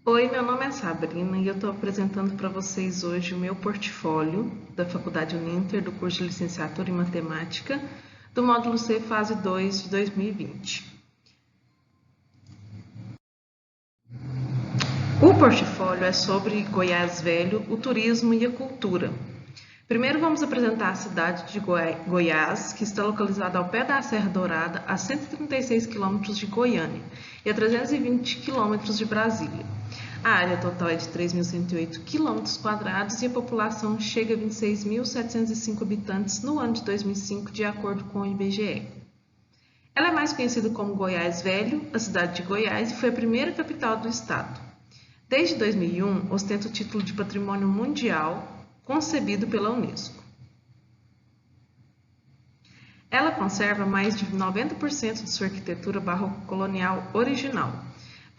Oi, meu nome é Sabrina e eu estou apresentando para vocês hoje o meu portfólio da Faculdade Uninter do curso de Licenciatura em Matemática do módulo C, fase 2 de 2020. O portfólio é sobre Goiás Velho, o turismo e a cultura. Primeiro vamos apresentar a cidade de Goiás, que está localizada ao pé da Serra Dourada, a 136 quilômetros de Goiânia e a 320 quilômetros de Brasília. A área total é de 3.108 km² e a população chega a 26.705 habitantes no ano de 2005, de acordo com o IBGE. Ela é mais conhecida como Goiás Velho, a cidade de Goiás, e foi a primeira capital do estado. Desde 2001, ostenta o título de Patrimônio Mundial, concebido pela Unesco. Ela conserva mais de 90% de sua arquitetura barroco-colonial original.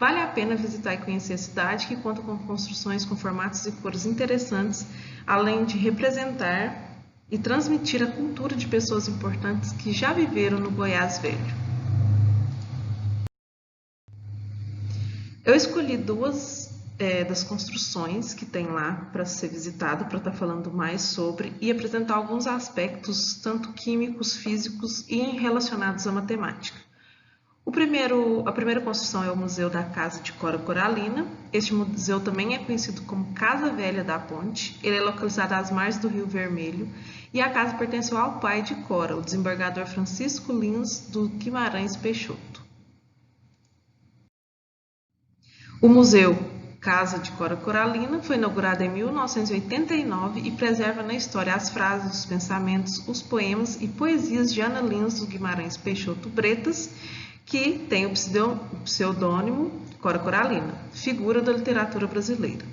Vale a pena visitar e conhecer a cidade, que conta com construções com formatos e cores interessantes, além de representar e transmitir a cultura de pessoas importantes que já viveram no Goiás Velho. Eu escolhi duas das construções que tem lá para ser visitado, para estar falando mais sobre e apresentar alguns aspectos, tanto químicos, físicos e relacionados à matemática. A primeira construção é o Museu da Casa de Cora Coralina. Este museu também é conhecido como Casa Velha da Ponte. Ele é localizado às margens do Rio Vermelho e a casa pertenceu ao pai de Cora, o desembargador Francisco Lins do Guimarães Peixoto. O Museu Casa de Cora Coralina foi inaugurado em 1989 e preserva na história as frases, os pensamentos, os poemas e poesias de Ana Lins do Guimarães Peixoto Bretas, que tem o pseudônimo Cora Coralina, figura da literatura brasileira.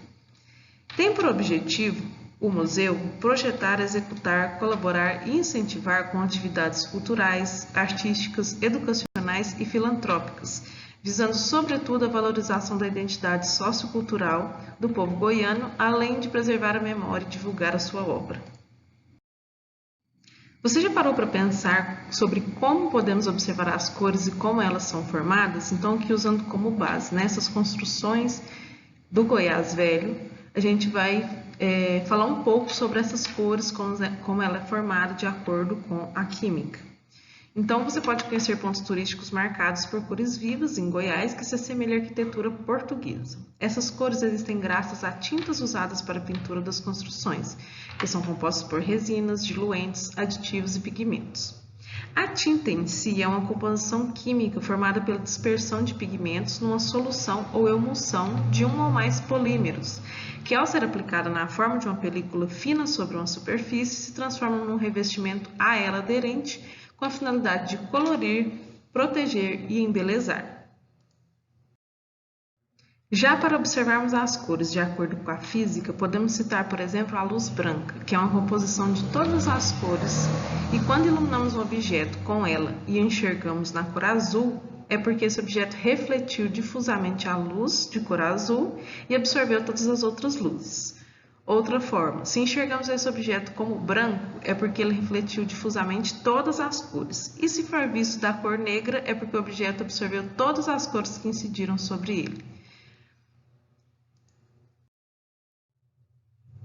Tem por objetivo o museu projetar, executar, colaborar e incentivar com atividades culturais, artísticas, educacionais e filantrópicas, visando sobretudo a valorização da identidade sociocultural do povo goiano, além de preservar a memória e divulgar a sua obra. Você já parou para pensar sobre como podemos observar as cores e como elas são formadas? Então, aqui usando como base nessas construções do Goiás Velho, a gente vai falar um pouco sobre essas cores, como ela é formada de acordo com a química. Então, você pode conhecer pontos turísticos marcados por cores vivas em Goiás que se assemelham à arquitetura portuguesa. Essas cores existem graças a tintas usadas para a pintura das construções, que são compostas por resinas, diluentes, aditivos e pigmentos. A tinta em si é uma composição química formada pela dispersão de pigmentos numa solução ou emulsão de um ou mais polímeros, que ao ser aplicada na forma de uma película fina sobre uma superfície, se transforma num revestimento a ela aderente, com a finalidade de colorir, proteger e embelezar. Já para observarmos as cores de acordo com a física, podemos citar, por exemplo, a luz branca, que é uma composição de todas as cores, e quando iluminamos um objeto com ela e enxergamos na cor azul, é porque esse objeto refletiu difusamente a luz de cor azul e absorveu todas as outras luzes. Outra forma, se enxergamos esse objeto como branco, é porque ele refletiu difusamente todas as cores. E se for visto da cor negra, é porque o objeto absorveu todas as cores que incidiram sobre ele.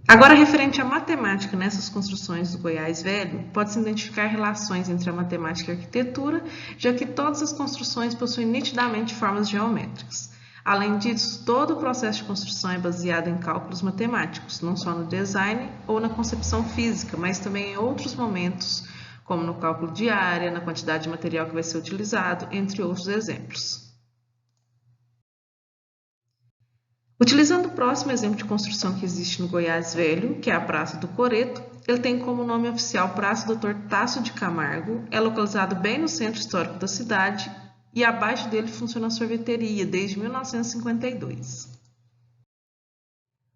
Agora, referente à matemática nessas construções do Goiás Velho, pode-se identificar relações entre a matemática e a arquitetura, já que todas as construções possuem nitidamente formas geométricas. Além disso, todo o processo de construção é baseado em cálculos matemáticos, não só no design ou na concepção física, mas também em outros momentos, como no cálculo de área, na quantidade de material que vai ser utilizado, entre outros exemplos. Utilizando o próximo exemplo de construção que existe no Goiás Velho, que é a Praça do Coreto, ele tem como nome oficial Praça Dr. Tássio de Camargo, é localizado bem no centro histórico da cidade, e abaixo dele funciona a sorveteria desde 1952.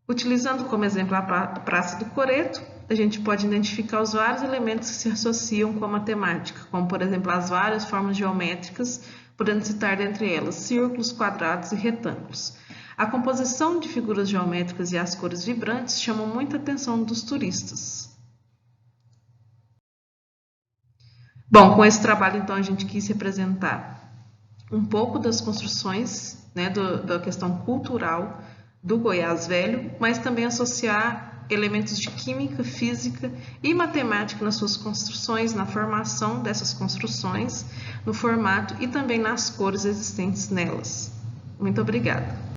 Utilizando como exemplo a Praça do Coreto, a gente pode identificar os vários elementos que se associam com a matemática, como por exemplo as várias formas geométricas, podendo citar dentre elas círculos, quadrados e retângulos. A composição de figuras geométricas e as cores vibrantes chamam muita atenção dos turistas. Bom, com esse trabalho então a gente quis representar um pouco das construções, da questão cultural do Goiás Velho, mas também associar elementos de química, física e matemática nas suas construções, na formação dessas construções, no formato e também nas cores existentes nelas. Muito obrigada!